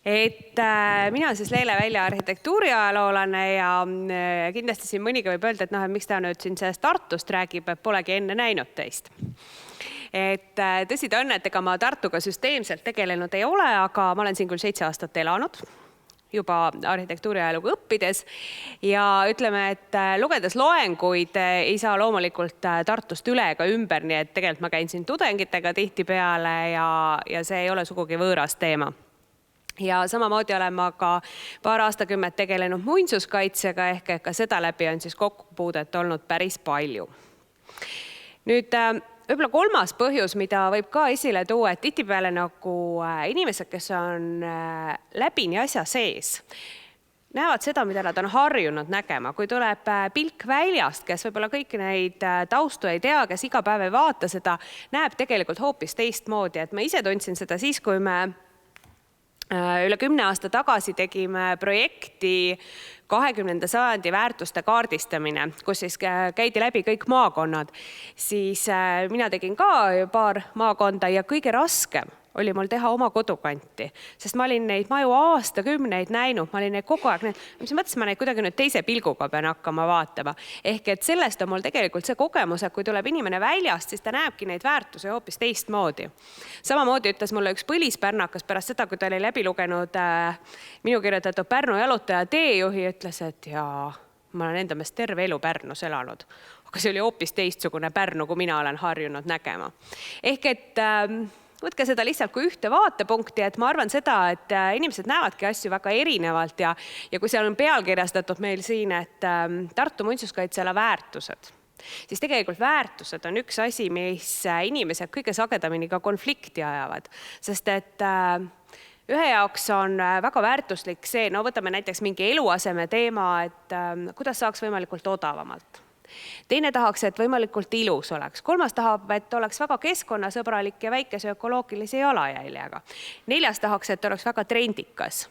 Mina olen siis Leele Välja arhitektuuriajaloolane ja kindlasti siin mõniga võib öelda, et miks ta nüüd siin sellest Tartust räägib, et polegi enne näinud teist. Tõsi ta on, et ega ma Tartuga süsteemselt tegelenud ei ole, aga ma olen siin küll 7 aastat elanud juba arhitektuuriajalugu õppides ja ütleme, et lugedes loenguid ei saa loomulikult Tartust üle ega ümber, nii et tegelikult ma käin siin tudengitega tihtipeale ja see ei ole sugugi võõras teema. Ja samamoodi olen ma ka paar aastakümmet tegelenud muinsuskaitsega ehk ka seda läbi on siis kokkupuudet olnud päris palju. Nüüd võib-olla kolmas põhjus, mida võib ka esile tuua, et tihtipeale nagu inimesed, kes on läbini asja sees, näevad seda, mida nad on harjunud nägema. Kui tuleb pilk väljast, kes võib-olla kõiki neid taustu ei tea, kes iga päev ei vaata seda, näeb tegelikult hoopis teistmoodi. Et ma ise tundsin seda siis, kui me üle 10 aasta tagasi tegime projekti 20. sajandi väärtuste kaardistamine, kus siis käidi läbi kõik maakonnad, siis mina tegin ka paar maakonda ja kõige raskem oli mul teha oma kodukanti, sest ma olin neid maju aastakümneid näinud, ma olin neid kogu aeg näinud, mis mõttes ma neid kuidagi nüüd teise pilguga pean hakkama vaatama. Ehk et sellest on mul tegelikult see kogemus, et kui tuleb inimene väljast, siis ta näebki neid väärtusi hoopis teistmoodi. Samamoodi ütles mulle üks põlispärnakas pärast seda, kui ta oli läbi lugenud minu kirjutatud Pärnu jalutaja teejuhi, ütles, et jaa, ma olen enda meelest terve elu Pärnus elanud. Aga see oli hoopis teistsugune Pärnu, kui mina olen harjunud nägema. Ehk et võtke seda lihtsalt kui ühte vaatepunkti, et ma arvan seda, et inimesed näevadki asju väga erinevalt ja kui seal on pealkirjastatud meil siin, et Tartu muinsuskaitseala väärtused, siis tegelikult väärtused on üks asi, mis inimesed kõige sagedamini ka konflikti ajavad, sest et ühe jaoks on väga väärtuslik see, võtame näiteks mingi eluaseme teema, et kuidas saaks võimalikult odavamalt. Teine tahaks, et võimalikult ilus oleks. Kolmas tahab, et oleks väga keskkonnasõbralik ja väikese ökoloogilise jalajäljega. 4. tahaks, et oleks väga trendikas.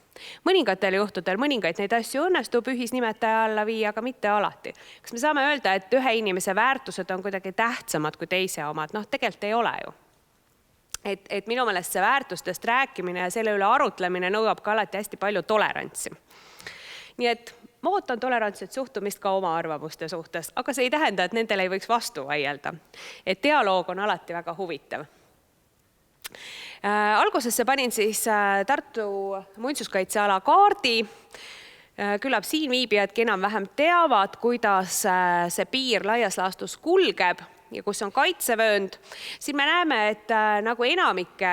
Mõningatel juhtudel mõningaid neid asju õnnestub ühisnimetaja alla viia, aga mitte alati. Kas me saame öelda, et ühe inimese väärtused on kuidagi tähtsamad kui teise omad? Tegelikult ei ole ju. Et minu meelest see väärtustest rääkimine ja selle üle arutlemine nõuab ka alati hästi palju tolerantsi. Nii et ma ootan tolerantset suhtumist ka oma arvamuste suhtes, aga see ei tähenda, et nendele ei võiks vastu vaielda. Et dialoog on alati väga huvitav. Algusesse panin siis Tartu muinsuskaitseala kaardi. Küllap siin viibijadki enam-vähem teavad, kuidas see piir laias laastus kulgeb ja kus on kaitsevöönd. Siin me näeme, et nagu enamike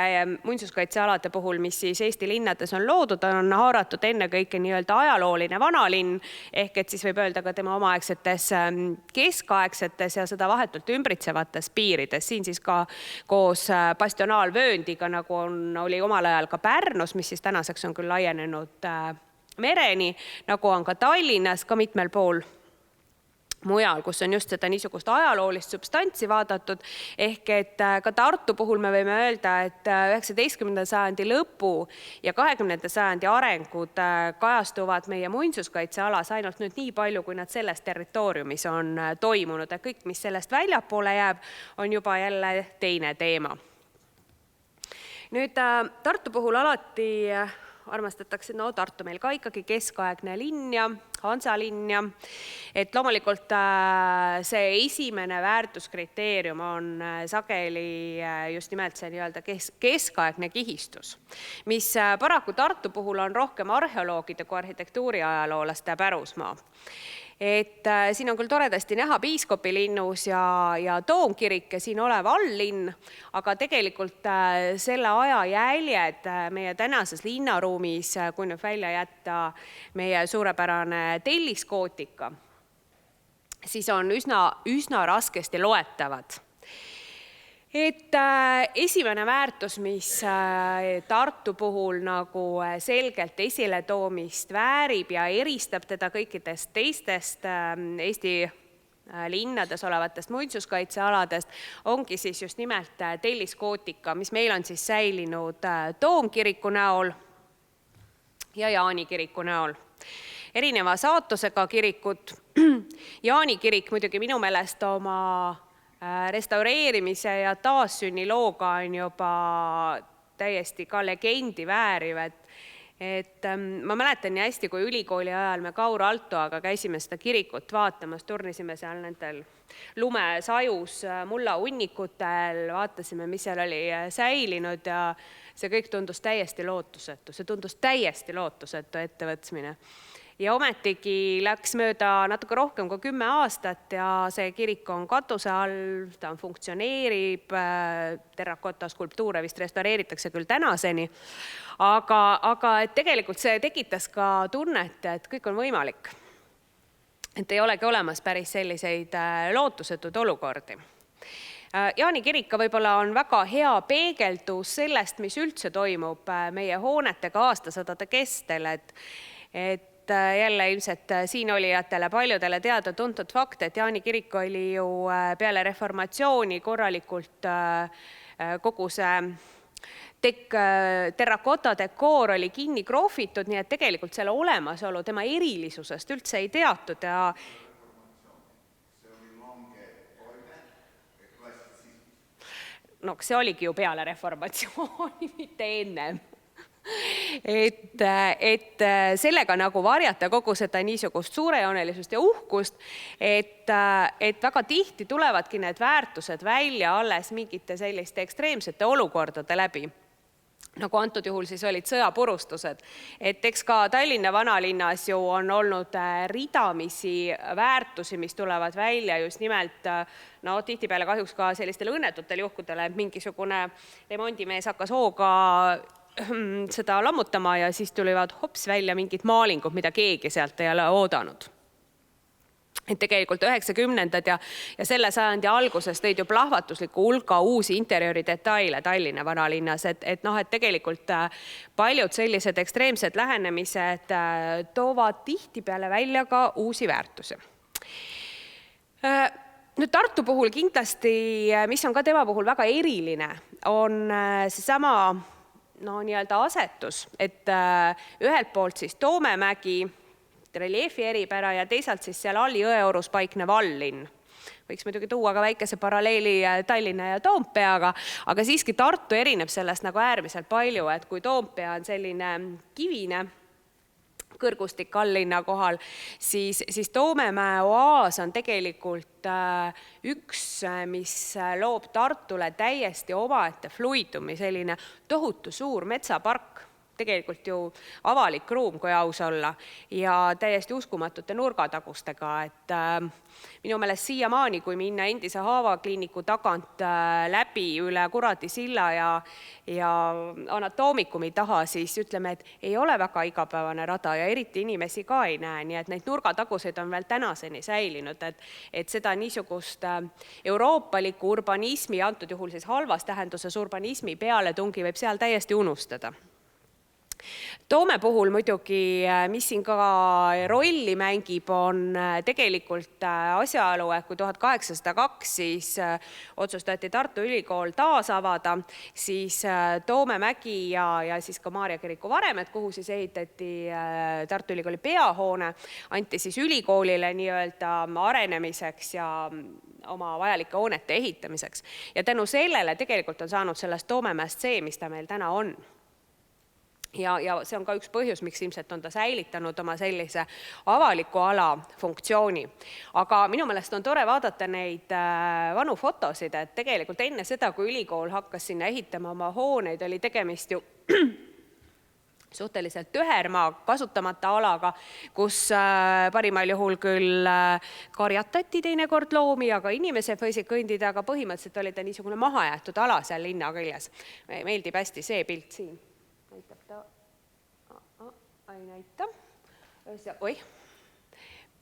muinsuskaitsealade puhul, mis siis Eesti linnades on loodud, on haaratud enne kõike nii-öelda ajalooline vanalinn, ehk et siis võib öelda ka tema omaaegsetes keskaegsetes ja seda vahetult ümbritsevates piirides. Siin siis ka koos bastionaalvööndiga, nagu oli omal ajal ka Pärnus, mis siis tänaseks on küll laienenud mereni, nagu on ka Tallinnas ka mitmel pool mujal, kus on just seda niisugust ajaloolist substantsi vaadatud, ehk et ka Tartu puhul me võime öelda, et 19. sajandi lõpu ja 20. sajandi arengud kajastuvad meie muinsuskaitsealas ainult nüüd nii palju, kui nad selles territooriumis on toimunud, ja kõik, mis sellest väljapoole jääb, on juba jälle teine teema. Nüüd Tartu puhul alati armastatakse, Tartu meil ka ikkagi keskaegne linn ja Hansalinn ja et loomulikult see esimene väärtuskriteerium on sageli just nimelt see nii-öelda keskaegne kihistus, mis paraku Tartu puhul on rohkem arheoloogide kui arhitektuuriajaloolaste pärusmaa. Et siin on küll toredasti näha piiskopilinnus ja Toomkirik ja siin olev alllinn, aga tegelikult selle aja jäljed meie tänases linnaruumis, kui nüüd välja jätta meie suurepärane telliskootika, siis on üsna raskesti loetavad. Et esimene väärtus, mis Tartu puhul nagu selgelt esiletoomist väärib ja eristab teda kõikidest teistest Eesti linnades olevatest muinsuskaitsealadest, ongi siis just nimelt telliskootika, mis meil on siis säilinud Toomkiriku näol ja Jaani kiriku näol. Erineva saatusega kirikud. Jaani kirik muidugi minu meelest oma restaureerimise ja taassünni looga on juba täiesti ka legendi vääriv, Et ma mäletan nii hästi, kui ülikooli ajal me Kaur Altoaga käisime seda kirikut vaatamas, turnisime seal nendel lumesajus mulla hunnikutel, vaatasime, mis seal oli säilinud ja see kõik tundus täiesti lootusetu. See tundus täiesti lootusetu ettevõtmine. Ja ometigi läks mööda natuke rohkem kui 10 aastat ja see kirik on katuse all, ta funktsioneerib, terrakotta skulptuure vist restaureeritakse küll tänaseni, aga et tegelikult see tekitas ka tunnet, et kõik on võimalik. Et ei olegi olemas päris selliseid lootusetud olukordi. Jaani kirika võib-olla on väga hea peegeldus sellest, mis üldse toimub meie hoonetega aastasadade kestel, et jälle ilmselt siin olijatele paljudele teada-tuntud fakt, et Jaani kirik oli ju peale reformatsiooni korralikult kogu see terrakota dekoor oli kinni krohvitud, nii et tegelikult selle olemasolu tema erilisusest üldse ei teatud ja no see oligi ju peale reformatsiooni, mitte ennem. Et sellega nagu varjata kogu seda niisugust suurejoonelisust ja uhkust, et väga tihti tulevadki need väärtused välja alles mingite selliste ekstreemsete olukordade läbi. Nagu antud juhul siis olid sõjapurustused. Et eks ka Tallinna vanalinnas ju on olnud ridamisi väärtusi, mis tulevad välja just nimelt tihtipeale kahjuks ka sellistel õnnetutel juhkudel, et mingisugune remondimees hakkas hooga seda lammutama ja siis tulivad hops välja mingid maalingud, mida keegi sealt ei ole oodanud. Et tegelikult 90ndad ja selle sajandi alguses tõid ju plahvatusliku hulka uusi interjööri detaile Tallinna vanalinnas, et tegelikult paljud sellised ekstreemsed lähenemised toovad tihtipeale välja ka uusi väärtusi. Nüüd Tartu puhul kindlasti, mis on ka tema puhul väga eriline, on seesama nii-öelda asetus, et ühelt poolt siis Toomemägi, reljeefi eripära ja teisalt siis seal all Jõeorus paiknev all-linn. Võiks muidugi tuua ka väikese paralleeli Tallinna ja Toompeaga, aga siiski Tartu erineb sellest nagu äärmiselt palju, et kui Toompea on selline kivine kõrgustik all-linna kohal, siis Toomemäe oaas on tegelikult üks, mis loob Tartule täiesti omaette fluidumi, selline tohutu suur metsapark, tegelikult ju avalik ruum, kui aus olla, ja täiesti uskumatute nurgatagustega, et minu meelest siiamaani, kui minna endise Haavakliiniku tagant läbi üle Kuradi silla ja anatoomikumi taha, siis ütleme, et ei ole väga igapäevane rada ja eriti inimesi ka ei näe, nii et neid nurgataguseid on veel tänaseni säilinud, et seda niisugust euroopaliku urbanismi, antud juhul siis halvas tähenduses urbanismi pealetungi võib seal täiesti unustada. Toome puhul muidugi, mis siin ka rolli mängib, on tegelikult asjaolu, et kui 1802 siis otsustati Tartu Ülikool taas avada, siis Toomemägi ja siis ka Maarja kiriku varemed, kuhu siis ehitati Tartu Ülikooli peahoone, anti siis ülikoolile nii-öelda arenemiseks ja oma vajalike hoonete ehitamiseks. Ja tänu sellele tegelikult on saanud sellest Toomemäest see, mis ta meil täna on. Ja see on ka üks põhjus, miks ilmselt on ta säilitanud oma sellise avaliku ala funktsiooni. Aga minu meelest on tore vaadata neid vanu fotosid, et tegelikult enne seda, kui ülikool hakkas sinna ehitama oma hooneid, oli tegemist ju suhteliselt tühermaa kasutamata alaga, kus parimal juhul küll karjatati teinekord loomi, aga inimesed võisid kõndida, aga põhimõtteliselt oli ta niisugune mahajäetud ala seal linna küljes. Meeldib hästi see pilt siin. Näitab ta, ei näita. Oih,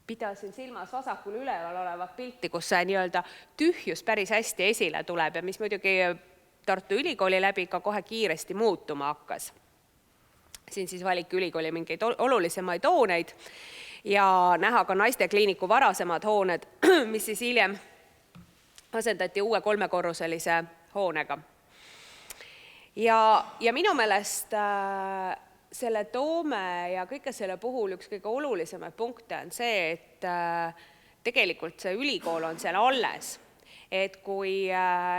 pidasin silmas vasakul üleval olevat pilti, kus see nii-öelda tühjus päris hästi esile tuleb ja mis muidugi Tartu Ülikooli läbi ka kohe kiiresti muutuma hakkas. Siin siis valik ülikooli mingeid olulisemaid hooneid ja näha ka naistekliiniku varasemad hooned, mis siis hiljem asendati uue 3-korruselise hoonega. Ja minu meelest selle Toome ja kõike selle puhul üks kõige olulisemaid punkte on see, et tegelikult see ülikool on seal alles. et kui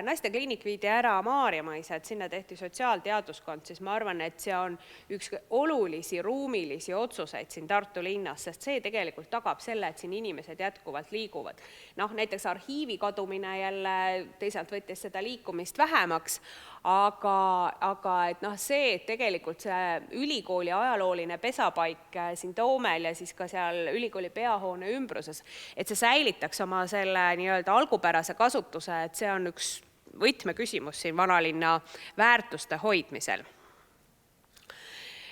naistekliinik viidi ära Maarjamaise, et sinna tehti sotsiaalteaduskond, siis ma arvan, et see on üks olulisi ruumilisi otsuseid siin Tartu linnas, sest see tegelikult tagab selle, et siin inimesed jätkuvalt liiguvad. Näiteks arhiivi kadumine jälle teisalt võttis seda liikumist vähemaks, aga et see, et tegelikult see ülikooli ajalooline pesapaik siin Toomel ja siis ka seal ülikooli peahoone ümbruses, et see säilitaks oma selle nii-öelda algupärase kasutuse, et see on üks võtmeküsimus siin vanalinna väärtuste hoidmisel.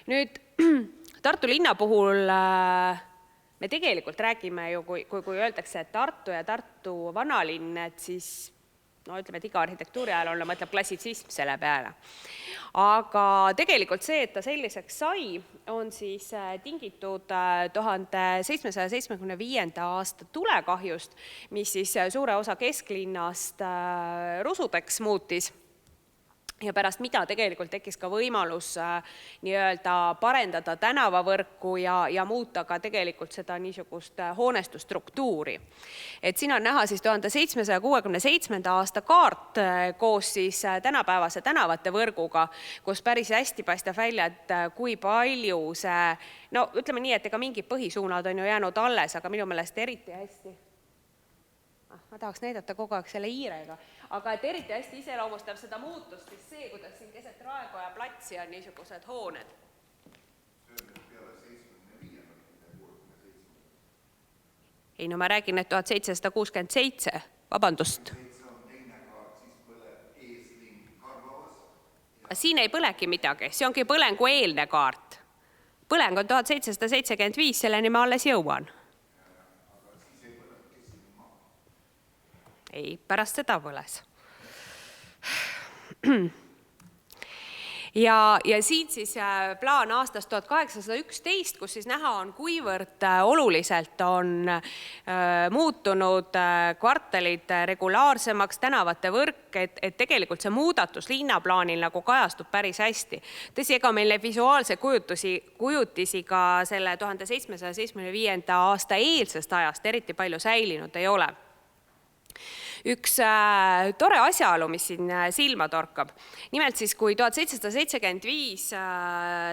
Nüüd Tartu linna puhul me tegelikult räägime ju, kui öeldakse, et Tartu ja Tartu vanalinn, et siis ütleme, et iga arhitektuuriajaloolane mõtleb klassitsism selle peale. Aga tegelikult see, et ta selliseks sai, on siis tingitud 1775. aasta tulekahjust, mis siis suure osa kesklinnast rusudeks muutis. Ja pärast mida tegelikult tekkis ka võimalus nii-öelda parendada tänavavõrku ja muuta ka tegelikult seda niisugust hoonestusstruktuuri. Et siin on näha siis 1767. aasta kaart koos siis tänapäevase tänavate võrguga, kus päris hästi paistab välja, et kui palju see, ütleme nii, et ega mingid põhisuunad on ju jäänud alles, aga minu meelest eriti hästi. Ma tahaks näidata kogu aeg selle hiirega, aga et eriti hästi iseloomustab seda muutust, siis see, kuidas siin keset Raekoja platsi on niisugused hooned. Ei, ma räägin, et 1767, vabandust. Siin ei põlegi midagi, see ongi põlengu eelne kaart. Põleng on 1775, selleni ma alles jõuan. Ei, pärast seda põles. Ja siit siis plaan aastast 1811, kus siis näha on, kuivõrd oluliselt on muutunud kvartalid regulaarsemaks, tänavate võrk, et tegelikult see muudatus linnaplaanil nagu kajastub päris hästi. Tõsi, ega meil visuaalse kujutisi ka selle 1775. aasta eelsest ajast eriti palju säilinud ei ole. Üks tore asjaolu, mis siin silma torkab. Nimelt siis, kui 1775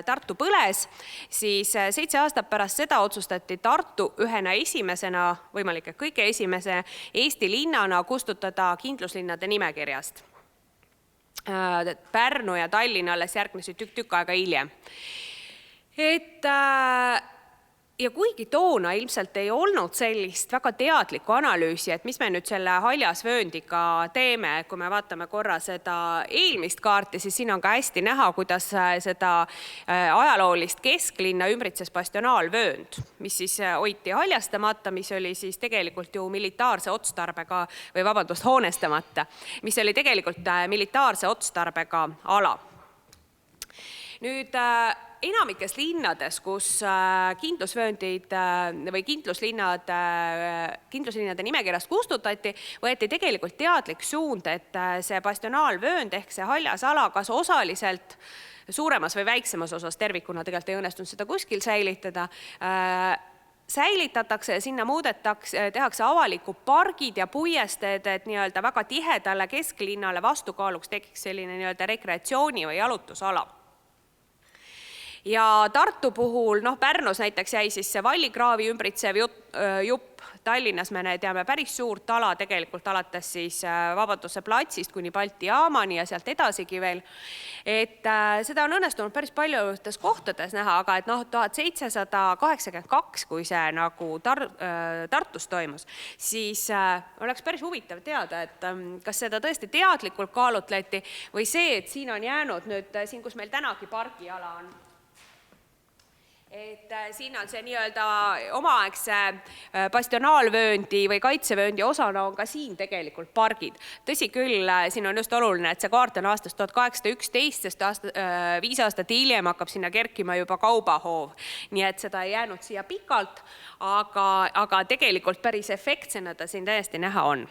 Tartu põles, siis 7 aastat pärast seda otsustati Tartu ühena esimesena, võimalik, et kõige esimese Eesti linnana kustutada kindluslinnade nimekirjast. Pärnu ja Tallinna alles järgnesid tükk aega hiljem. Ja kuigi toona ilmselt ei olnud sellist väga teadlikku analüüsi, et mis me nüüd selle haljasvööndiga teeme, kui me vaatame korra seda eelmist kaarti, siis siin on ka hästi näha, kuidas seda ajaloolist kesklinna ümbritses bastionaalvöönd, mis siis hoiti haljastamata, mis oli siis tegelikult ju militaarse otstarbega, või vabandust, hoonestamata, mis oli tegelikult militaarse otstarbega ala. Nüüd enamikes linnades, kus kindlusvööndid või kindluslinnade nimekirjast kustutati, võeti tegelikult teadlik suund, et see bastionaalvöönd ehk see haljas ala kas osaliselt suuremas või väiksemas osas tervikuna tegelikult ei õnnestunud seda kuskil säilitada, säilitatakse ja sinna tehakse avalikud pargid ja puiesteed, et nii-öelda väga tihedale kesklinnale vastukaaluks tekiks selline nii-öelda rekreatsiooni või jalutusala. Ja Tartu puhul, Pärnus näiteks jäi siis see Vallikraavi ümbritsev jupp, Tallinnas me teame päris suurt ala tegelikult alates siis Vabaduse platsist kuni Balti jaamani ja sealt edasigi veel. Et seda on õnnestunud päris paljudes kohtades näha, aga et 1782, kui see nagu Tartus toimus, siis oleks päris huvitav teada, et kas seda tõesti teadlikult kaalutleti või see, et siin on jäänud nüüd, siin kus meil tänagi pargiala on, et siin on see nii-öelda omaaegse bastionaalvööndi või kaitsevööndi osana on ka siin tegelikult pargid. Tõsi küll, siin on just oluline, et see kaart on aastast 1811, sest 5 aastat hiljem hakkab sinna kerkima juba kaubahoov. Nii et seda ei jäänud siia pikalt, aga tegelikult päris efektsena ta siin täiesti näha on.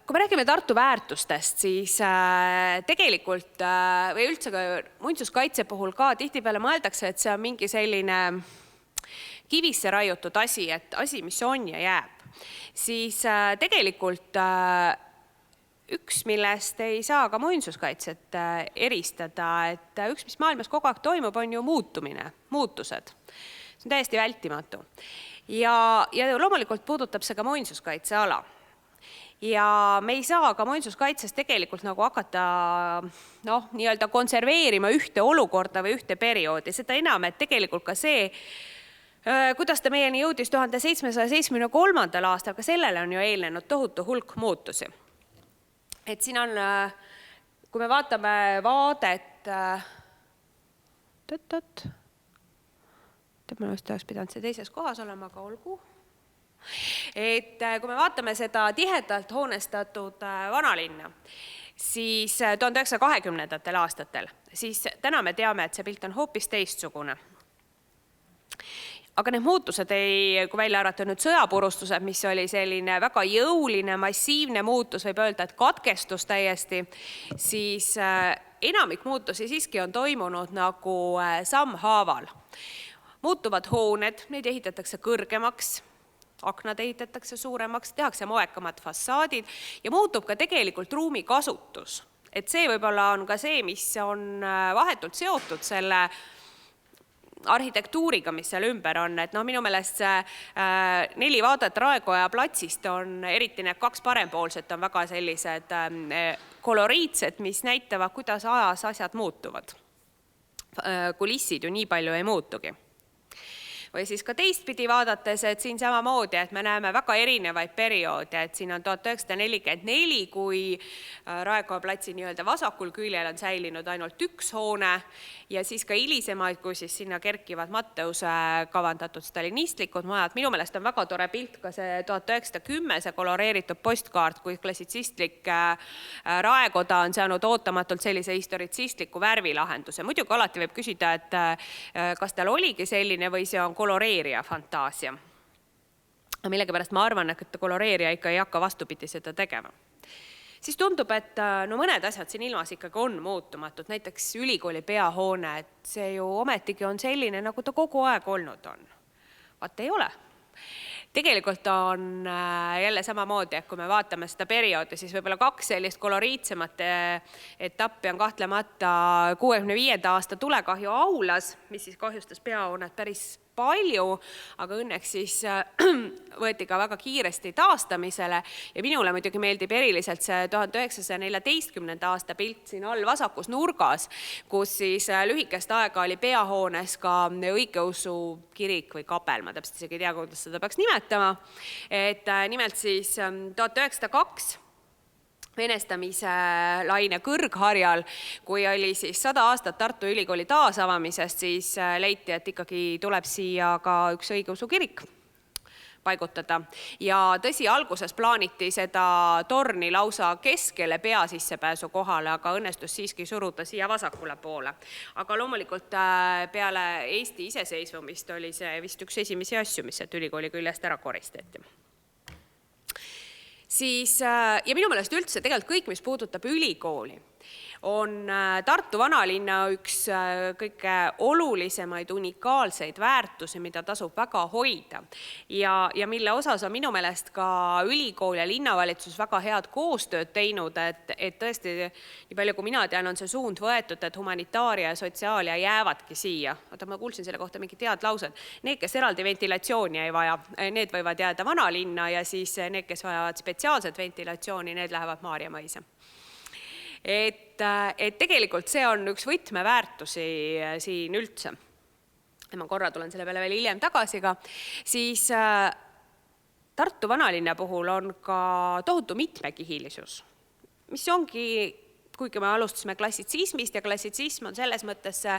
Kui me räägime Tartu väärtustest, siis tegelikult või üldse ka muinsuskaitse puhul ka tihtipeale mõeldakse, et see on mingi selline kivisse raiutud asi, et asi, mis on ja jääb. siis tegelikult üks, millest ei saa ka muinsuskaitset eristada, et üks, mis maailmas kogu aeg toimub, on ju muutused. See on täiesti vältimatu. Ja loomulikult puudutab see ka muinsuskaitseala. Ja me ei saa ka muinsuskaitses tegelikult nagu hakata nii-öelda konserveerima ühte olukorda või ühte perioodi. Seda enam, et tegelikult ka see, kuidas ta meieni jõudis 1773. aastal, ka sellele on ju eelnenud tohutu hulk muutusi. Et siin on, kui me vaatame vaadet, ma just oleks pidanud see teises kohas olema, aga olgu. Et kui me vaatame seda tihedalt hoonestatud vanalinna, siis 1920. aastatel, siis täna me teame, et see pilt on hoopis teistsugune. Aga need muutused kui välja arvata nüüd sõjapurustused, mis oli selline väga jõuline, massiivne muutus, võib öelda, et katkestus täiesti, siis enamik muutusi siiski on toimunud nagu sammhaaval. Muutuvad hooned, neid ehitatakse kõrgemaks, aknad ehitatakse suuremaks, tehakse moekamad fassaadid ja muutub ka tegelikult ruumi kasutus. Et see võib-olla on ka see, mis on vahetult seotud selle arhitektuuriga, mis seal ümber on, et minu meelest see 4 vaadet Raekoja platsist on, eriti need 2 parempoolset on väga sellised koloriitsed, mis näitavad, kuidas ajas asjad muutuvad. Kulissid ju nii palju ei muutugi. Või siis ka teistpidi vaadates, et siin samamoodi, et me näeme väga erinevaid perioode, et siin on 1944, kui Raekoja platsi nii-öelda vasakul küljel on säilinud ainult 1 hoone ja siis ka hilisemaid, kui siis sinna kerkivad Matteuse kavandatud stalinistlikud majad. Minu meelest on väga tore pilt ka see 1910, see koloreeritud postkaart, kui klassitsistlik Raekoda on saanud ootamatult sellise historitsistliku värvilahenduse. Muidugi alati võib küsida, et kas tal oligi selline või see on koloreerija fantaasia. Millegipärast ma arvan, et koloreerija ikka ei hakka vastupidi seda tegema. Siis tundub, et mõned asjad siin ilmas ikkagi on muutumatud, näiteks ülikooli peahoone, et see ju ometigi on selline, nagu ta kogu aeg olnud on. Vaat ei ole. Tegelikult on jälle samamoodi, et kui me vaatame seda perioodi, siis võib-olla 2 sellist koloriitsemat etappi on kahtlemata 65. aasta tulekahju Aulas, mis siis kahjustas peahoonet päris palju, aga õnneks siis võeti ka väga kiiresti taastamisele ja minule muidugi meeldib eriliselt see 1914. aasta pilt siin all vasakus nurgas, kus siis lühikest aega oli peahoones ka õigeusu kirik või kapel, ma täpselt isegi ei tea, kuidas seda peaks nimetama, et nimelt siis 1902 venestamise laine kõrgharjal, kui oli siis 100 aastat Tartu Ülikooli taasavamisest, siis leiti, et ikkagi tuleb siia ka üks õigeusu kirik paigutada. Ja tõsi, alguses plaaniti seda torni lausa keskele pea sissepääsu kohale, aga õnnestus siiski suruda siia vasakule poole. Aga loomulikult peale Eesti iseseisvumist oli see vist üks esimesi asju, mis ülikooli küljest ära koristati. Siis, ja minu meelest üldse tegelikult kõik, mis puudutab ülikooli, on Tartu vanalinna üks kõige olulisemaid unikaalseid väärtusi, mida tasub väga hoida. Ja mille osas on minu meelest ka ülikool ja linnavalitsus väga head koostööd teinud, et tõesti, nii palju kui mina tean, on see suund võetud, et humanitaaria ja sotsiaalia jäävadki siia. Oota, ma kuulsin selle kohta mingi tead laused. Need, kes eraldi ventilatsiooni ei vaja, need võivad jääda vanalinna ja siis need, kes vajavad spetsiaalset ventilatsiooni, need lähevad Maarjamõisa. Et tegelikult see on üks võtmeväärtusi siin üldse. Ma korra tulen selle peale veel hiljem tagasi ka. Siis Tartu vanalinna puhul on ka tohutu mitmekihilisus, mis ongi, kuigi me alustasime klassitsismist ja klassitsism on selles mõttes see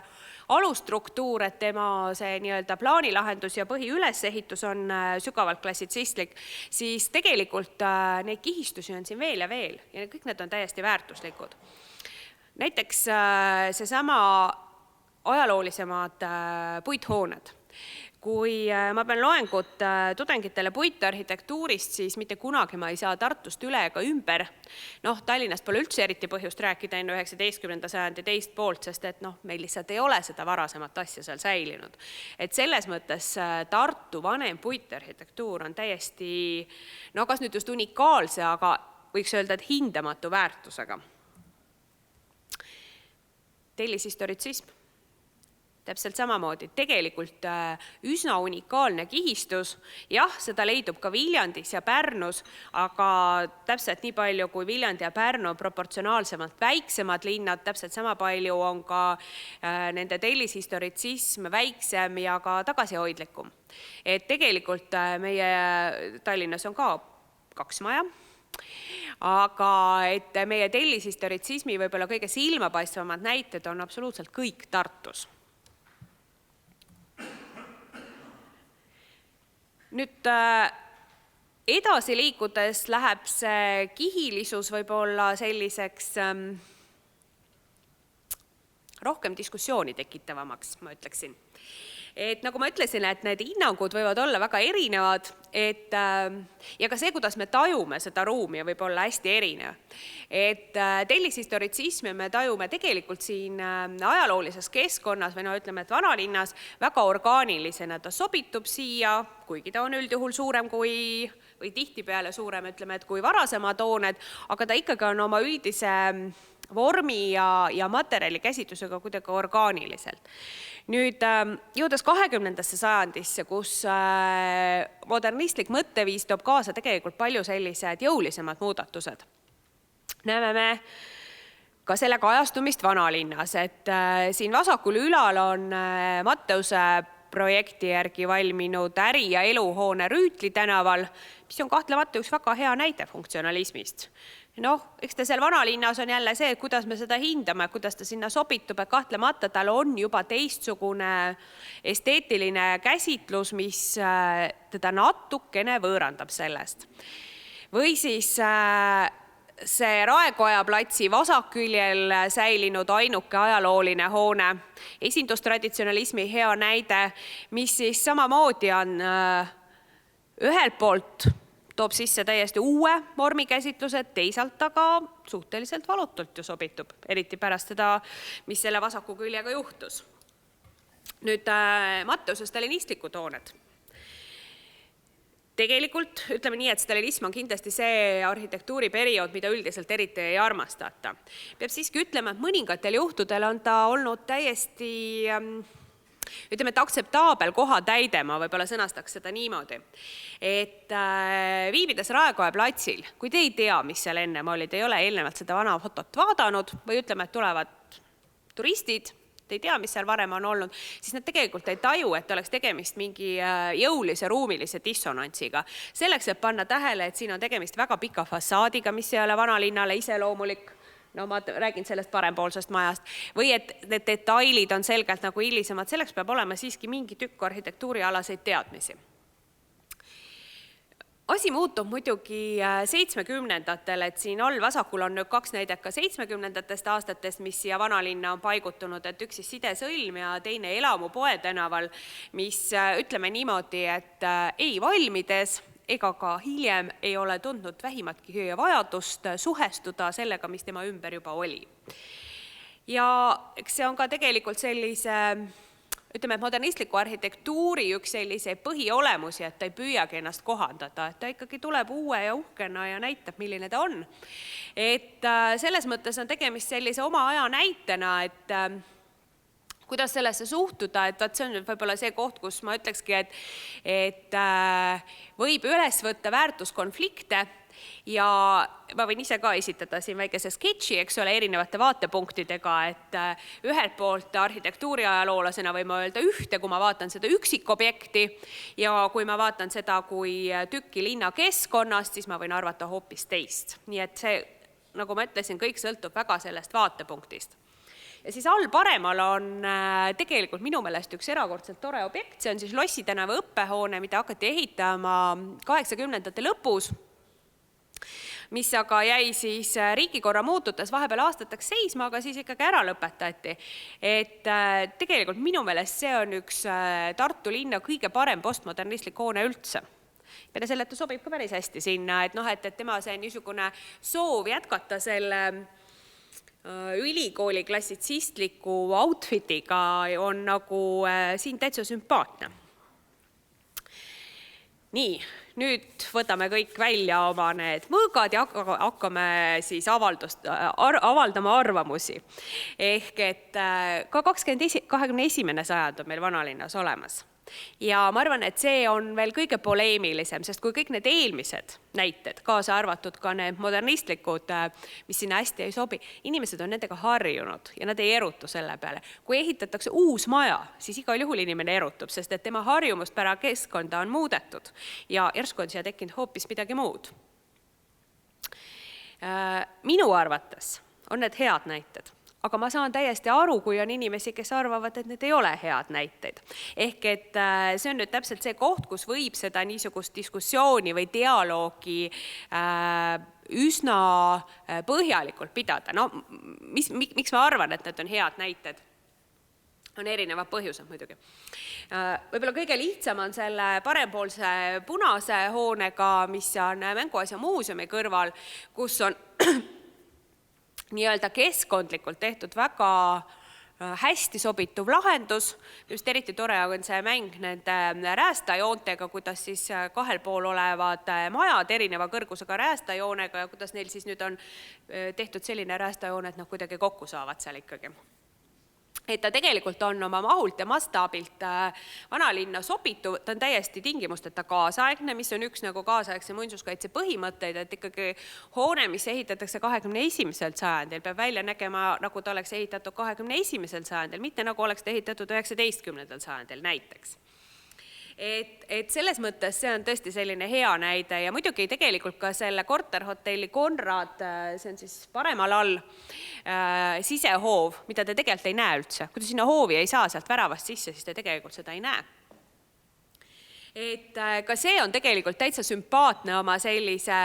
alustruktuur, et tema see nii-öelda plaanilahendus ja põhiülesehitus on sügavalt klassitsistlik, siis tegelikult neid kihistusi on siin veel ja kõik need on täiesti väärtuslikud. Näiteks seesama ajaloolisemad puithooned. Kui ma pean loengut tudengitele puitarhitektuurist, siis mitte kunagi ma ei saa Tartust üle ega ümber. Tallinnast pole üldse eriti põhjust rääkida enne 19. sajandi teist poolt, sest et meil lihtsalt ei ole seda varasemat asja seal säilinud. Et selles mõttes Tartu vanem puitarhitektuur on täiesti, kas nüüd just unikaalse, aga võiks öelda, et hindamatu väärtusega. Tellishistoritsism. Täpselt samamoodi, tegelikult üsna unikaalne kihistus. Jah, seda leidub ka Viljandis ja Pärnus, aga täpselt nii palju kui Viljandi ja Pärnu on proportsionaalsemalt väiksemad linnad, täpselt sama palju on ka nende tellishistoritsism väiksem ja ka tagasihoidlikum. Et tegelikult meie Tallinnas on ka 2 maja, aga et meie tellishistoritsismi võib-olla kõige silmapaistvamad näited on absoluutselt kõik Tartus. Nüüd edasi liikudes läheb see kihilisus võib-olla selliseks rohkem diskussiooni tekitavamaks, ma ütleksin. Et nagu ma ütlesin, et need hinnangud võivad olla väga erinevad, ja ka see, kuidas me tajume seda ruumi, võib olla hästi erinev. Et tellishistoritsismi me tajume tegelikult siin ajaloolises keskkonnas või ütleme, et vanalinnas väga orgaanilisena. Ta sobitub siia, kuigi ta on üldjuhul suurem või tihtipeale suurem, ütleme, et kui varasemad hooned, aga ta ikkagi on oma üldise vormi ja materjali käsitlusega kuidagi orgaaniliselt. Nüüd jõudes 20. sajandisse, kus modernistlik mõtteviis toob kaasa tegelikult palju sellised jõulisemad muudatused. Näeme me ka selle kajastumist vanalinnas, et siin vasakul ülal on Matteuse projekti järgi valminud äri- ja eluhoone Rüütli tänaval, mis on kahtlemata üks väga hea näide funktsionalismist. Eks ta seal vanalinnas on jälle see, kuidas me seda hindame, kuidas ta sinna sobitub, et kahtlemata tal on juba teistsugune esteetiline käsitlus, mis teda natukene võõrandab sellest. Või siis see Raekoja platsi vasakküljel säilinud ainuke ajalooline hoone, esindustraditsionalismi hea näide, mis siis samamoodi on ühelt poolt toob sisse täiesti uue vormikäsitlused, teisalt aga suhteliselt valutult ju sobitub, eriti pärast seda, mis selle vasaku küljega juhtus. Nüüd Matteuse stalinistlikud hooned. Tegelikult ütleme nii, et stalinism on kindlasti see arhitektuuriperiood, mida üldiselt eriti ei armastata. Peab siiski ütlema, et mõningatel juhtudel on ta olnud täiesti ütleme, et aktseptaabel koha täide, ma võib-olla sõnastaks seda niimoodi. Et viibides Raekoja platsil, kui te ei tea, mis seal ennem oli, te ei ole eelnevalt seda vana fotot vaadanud või ütleme, et tulevad turistid, te ei tea, mis seal varem on olnud, siis nad tegelikult ei taju, et oleks tegemist mingi jõulise ruumilise dissonantsiga. Selleks, et panna tähele, et siin on tegemist väga pika fassaadiga, mis ei ole vanalinnale iseloomulik, ma räägin sellest parempoolsest majast, või et need detailid on selgelt nagu hilisemad, selleks peab olema siiski mingi tükk arhitektuurialaseid teadmisi. Asi muutub muidugi 70-ndatel, et siin all vasakul on nüüd 2 näidet ka 70-ndatest aastatest, mis siia vanalinna on paigutunud, et üks siis Sidesõlm ja teine Elamu Poe tänaval, mis ütleme niimoodi, et ei valmides ega ka hiljem ei ole tundnud vähimatki vajadust suhestuda sellega, mis tema ümber juba oli. Ja eks see on ka tegelikult sellise, ütleme, modernistliku arhitektuuri üks sellise põhiolemusi, et ta ei püüagi ennast kohandada, et ta ikkagi tuleb uue ja uhkena ja näitab, milline ta on. Et selles mõttes on tegemist sellise oma aja näitena, et kuidas sellesse suhtuda, et see on võib-olla see koht, kus ma ütlekski, et võib üles võtta väärtuskonflikte ja ma võin ise ka esitada siin väikese sketši, eks ole, erinevate vaatepunktidega, et ühelt poolt arhitektuuriajaloolasena võin ma öelda ühte, kui ma vaatan seda üksikobjekti ja kui ma vaatan seda kui tükki linna keskkonnast, siis ma võin arvata hoopis teist. Nii et see, nagu ma ütlesin, kõik sõltub väga sellest vaatepunktist. Ja siis all paremal on tegelikult minu meelest üks erakordselt tore objekt, see on siis Lossi tänava õppehoone, mida hakati ehitama 80-ndate lõpus, mis aga jäi siis riigikorra muutudes vahepeal aastateks seisma, aga siis ikkagi ära lõpetati. Et tegelikult minu meelest see on üks Tartu linna kõige parem postmodernistlik hoone üldse. Peale selle, et ta sobib ka päris hästi sinna, et tema see niisugune soov jätkata selle ülikooli klassitsistliku outfitiga on nagu siin täitsa sümpaatne. Nii, nüüd võtame kõik välja oma need mõõgad ja hakkame siis avaldama arvamusi. Ehk et ka 21. sajand on meil vanalinnas olemas. Ja ma arvan, et see on veel kõige poleemilisem, sest kui kõik need eelmised näited, kaasa arvatud ka need modernistlikud, mis sinna hästi ei sobi, inimesed on nendega harjunud ja nad ei erutu selle peale. Kui ehitatakse uus maja, siis igal juhul inimene erutub, sest et tema harjumustpära keskkonda on muudetud ja järsku on siia tekkinud hoopis midagi muud. Minu arvates on need head näited. Aga ma saan täiesti aru, kui on inimesi, kes arvavad, et need ei ole head näiteid. Ehk et see on nüüd täpselt see koht, kus võib seda niisugust diskussiooni või dialoogi üsna põhjalikult pidada. No, miks ma arvan, et need on head näited? On erinevad põhjused muidugi. Võib-olla kõige lihtsam on selle parempoolse punase hoonega, mis on Mänguasja muuseumi kõrval, kus on nii-öelda keskkondlikult tehtud väga hästi sobituv lahendus. Just eriti tore on see mäng nende räästajoontega, kuidas siis kahel pool olevad majad erineva kõrgusega räästajoonega ja kuidas neil siis nüüd on tehtud selline räästajoon, et kuidagi kokku saavad seal ikkagi. Et ta tegelikult on oma mahult ja mastaabilt vanalinna sobitu, ta on täiesti tingimusteta kaasaegne, mis on üks nagu kaasaegse muinsuskaitse põhimõtteid, et ikkagi hoone, mis ehitatakse 21. sajandil, peab välja nägema, nagu ta oleks ehitatud 21. sajandil, mitte nagu oleks ta ehitatud 19. sajandil näiteks. Et selles mõttes see on tõesti selline hea näide ja muidugi tegelikult ka selle korterhotelli Konrad, see on siis paremal all, sisehoov, mida te tegelikult ei näe üldse. Kui te sinna hoovi ei saa sealt väravast sisse, siis te tegelikult seda ei näe. Et ka see on tegelikult täitsa sümpaatne oma sellise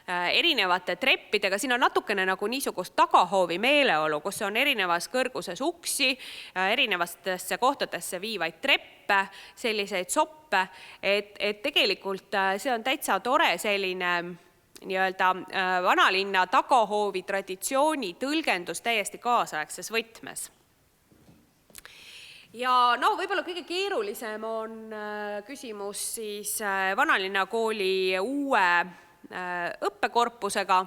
erinevate treppidega, siin on natukene nagu niisugust tagahoovi meeleolu, kus on erinevas kõrguses uksi, erinevatesse kohtadesse viivaid treppe, selliseid soppe, et tegelikult see on täitsa tore selline nii-öelda vanalinna tagahoovi traditsiooni tõlgendus täiesti kaasaegses võtmes. Ja no võib-olla kõige keerulisem on küsimus siis vanalinna kooli uue õppekorpusega,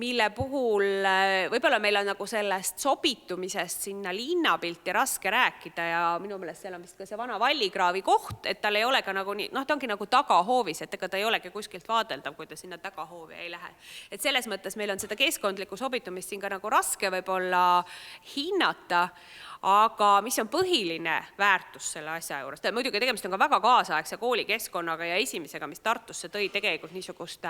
mille puhul võib-olla meil on nagu sellest sobitumisest sinna linnapilti raske rääkida ja minu meelest seal on vist ka see vana vallikraavi koht, et tal ei ole ka nagu nii, ta ongi nagu tagahoovis, et ega ta ei olegi kuskilt vaadeldav, kui ta sinna tagahoovi ei lähe. Et selles mõttes meil on seda keskkondlikku sobitumist siin ka nagu raske võib-olla hinnata, aga mis on põhiline väärtus selle asja juures? Muidugi tegemist on ka väga kaasaegse koolikeskkonnaga ja esimesega, mis Tartusse tõi tegelikult niisugust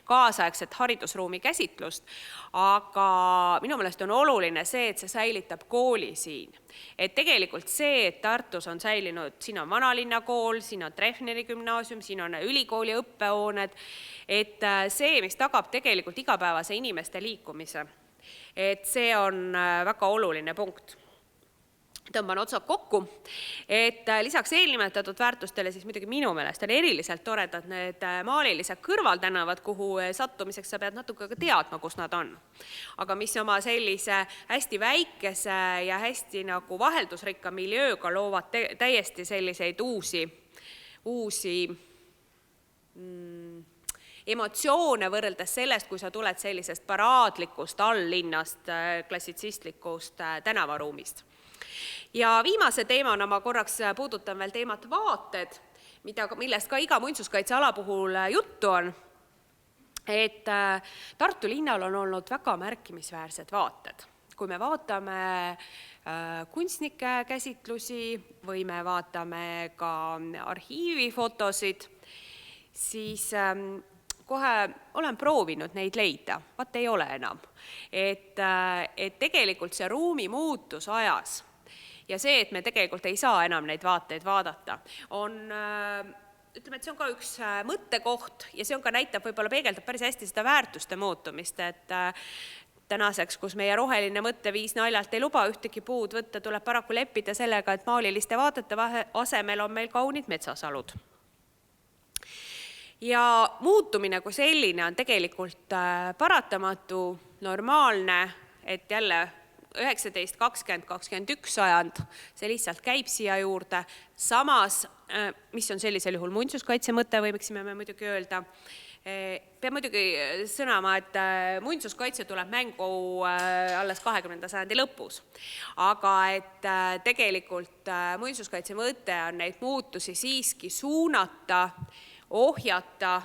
kaasaegset haridusruumi käsitlust, aga minu meelest on oluline see, et see säilitab kooli siin. Et tegelikult see, et Tartus on säilinud, siin on vanalinnakool, siin on Treffneri gümnaasium, siin on ülikooli õppehooned, et see, mis tagab tegelikult igapäevase inimeste liikumise, et see on väga oluline punkt. Tõmban otsad kokku, et lisaks eelnimetatud väärtustele siis muidugi minu meelest on eriliselt toredad need maalilised kõrvaltänavad, kuhu sattumiseks sa pead natuke teadma, kus nad on. Aga mis oma sellise hästi väikese ja hästi nagu vaheldusrikka miljööga loovad täiesti selliseid uusi emotsioone võrreldes sellest, kui sa tuled sellisest paraadlikust alllinnast, klassitsistlikust tänavaruumist. Ja viimase teemana ma korraks puudutan veel teemat vaated, millest ka iga muinsuskaitseala puhul juttu on. Et Tartu linnal on olnud väga märkimisväärsed vaated. Kui me vaatame kunstnike käsitlusi või me vaatame ka arhiivifotosid, siis kohe olen proovinud neid leida. Vaat ei ole enam. Et tegelikult see ruumi muutus ajas ja see, et me tegelikult ei saa enam neid vaateid vaadata, on ütleme, et see on ka üks mõttekoht ja see on ka näitab, võib-olla peegeldab päris hästi seda väärtuste muutumist, et tänaseks, kus meie roheline mõtteviis naljalt ei luba ühtegi puud võtta, tuleb paraku leppida sellega, et maaliliste vaadete asemel on meil kaunid metsasalud. Ja muutumine kui selline on tegelikult paratamatu, normaalne, et jälle 19, 20, 21 sajand, see lihtsalt käib siia juurde. Samas, mis on sellisel juhul muinsuskaitse mõte, võiksime me muidugi öelda, peab muidugi sõnama, et muinsuskaitse tuleb mängu alles 20. sajandi lõpus. Aga et tegelikult muinsuskaitse mõte on neid muutusi siiski suunata, ohjata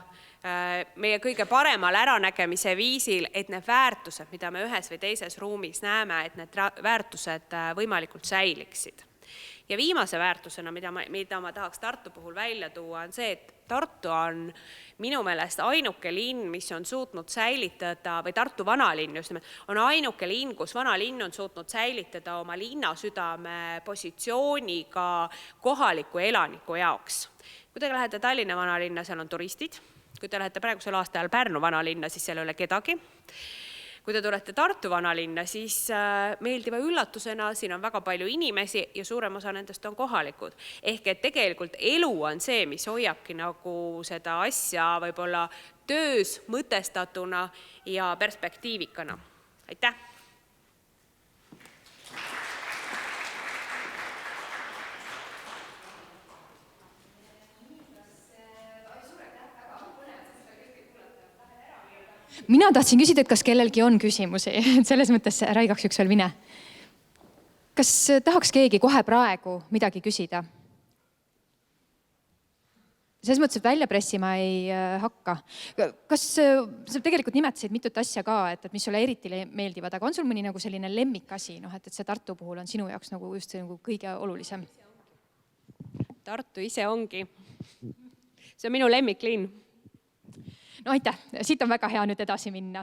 meie kõige paremal äranägemise viisil, et need väärtused, mida me ühes või teises ruumis näeme, et need väärtused võimalikult säiliksid. Ja viimase väärtusena, mida ma tahaks Tartu puhul välja tuua, on see, et Tartu on minu meelest ainuke linn, mis on suutnud säilitada, või Tartu vanalinn just nimelt, on ainuke linn, kus vanalinn on suutnud säilitada oma linnasüdame positsiooniga kohaliku elaniku jaoks. Kui te lähete Tallinna vanalinna, seal on turistid. Kui te lähete praegusel aastal Pärnu vanalinna, siis seal ei ole kedagi. Kui te tulete Tartu vanalinna, siis meeldiva üllatusena siin on väga palju inimesi ja suurem osa nendest on kohalikud. Ehk et tegelikult elu on see, mis hoiabki nagu seda asja võib-olla töös, mõtestatuna ja perspektiivikana. Aitäh! Mina tahtsin küsida, et kas kellelgi on küsimusi. Selles mõttes Raigaks üks veel mine. Kas tahaks keegi kohe praegu midagi küsida? Selles mõttes, et välja pressima ei hakka. Kas sa tegelikult nimetasid mitut asja ka, et mis sulle eriti meeldivad, aga on sul mõni nagu selline lemmikasi, et see Tartu puhul on sinu jaoks nagu just nagu kõige olulisem? Tartu ise ongi. See on minu lemmiklinn. No aitäh, siit on väga hea nüüd edasi minna.